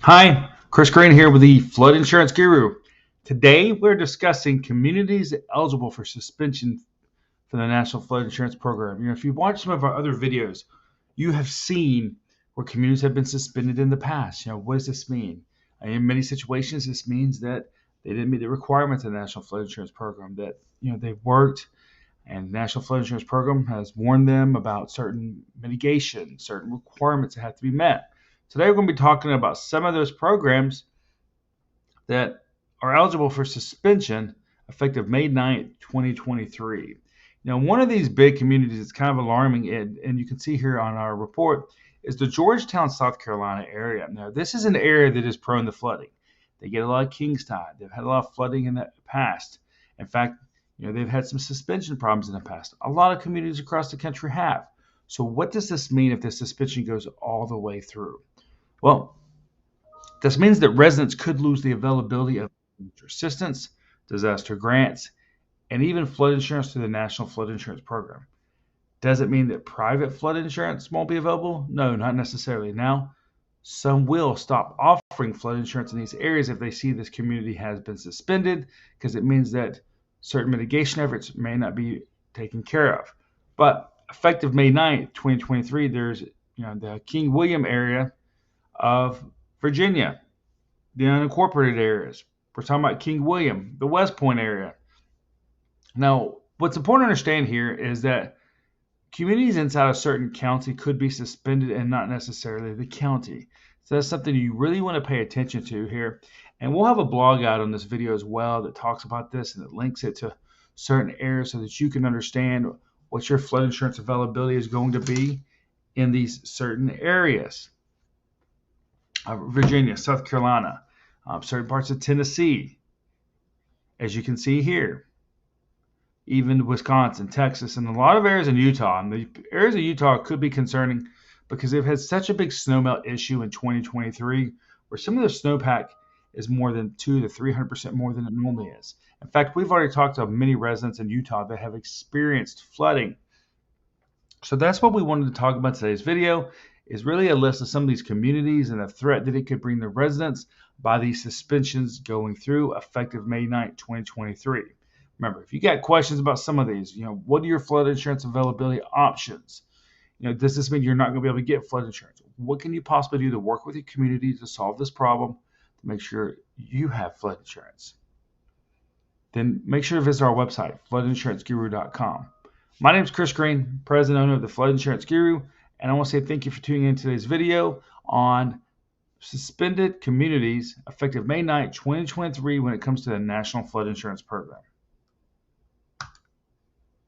Hi, Chris Greene here with the Flood Insurance Guru. Today we're discussing communities eligible for suspension for the National Flood Insurance Program. If you've watched some of our other videos, you have seen where communities have been suspended in the past. What does this mean? In many situations, this means that they didn't meet the requirements of the National Flood Insurance Program, that they've worked and the National Flood Insurance Program has warned them about certain mitigation, certain requirements that have to be met. Today we're going to be talking about some of those programs that are eligible for suspension effective May 9th, 2023. One of these big communities that's kind of alarming, and you can see here on our report, is the Georgetown, South Carolina area. Now, this is an area that is prone to flooding. They get a lot of king's tide. They've had a lot of flooding in the past. In fact, they've had some suspension problems in the past. A lot of communities across the country have. So what does this mean if the suspension goes all the way through? Well, this means that residents could lose the availability of assistance, disaster grants, and even flood insurance through the National Flood Insurance Program. Does it mean that private flood insurance won't be available? No, not necessarily. Now, some will stop offering flood insurance in these areas if they see this community has been suspended, because it means that certain mitigation efforts may not be taken care of. But effective May 9th, 2023, there's the King William area of Virginia, the unincorporated areas. We're talking about King William, the West Point area. Now, what's important to understand here is that communities inside a certain county could be suspended and not necessarily the county. So that's something you really want to pay attention to here. And we'll have a blog out on this video as well that talks about this and it links it to certain areas so that you can understand what your flood insurance availability is going to be in these certain areas. Virginia, South Carolina, certain parts of Tennessee, as you can see here, even Wisconsin, Texas, and a lot of areas in Utah. And the areas of Utah could be concerning because they've had such a big snowmelt issue in 2023 where some of the snowpack is more than 200 to 300% more than it normally is. In fact, we've already talked to many residents in Utah that have experienced flooding. So that's what we wanted to talk about today's video, is really a list of some of these communities and the threat that it could bring to residents by these suspensions going through effective May 9th, 2023. Remember, if you got questions about some of these, what are your flood insurance availability options? Does this mean you're not going to be able to get flood insurance? What can you possibly do to work with your community to solve this problem, to make sure you have flood insurance? Then make sure to visit our website, floodinsuranceguru.com. My name is Chris Greene, president and owner of the Flood Insurance Guru, and I want to say thank you for tuning in today's video on suspended communities effective May 9th, 2023 when it comes to the National Flood Insurance Program.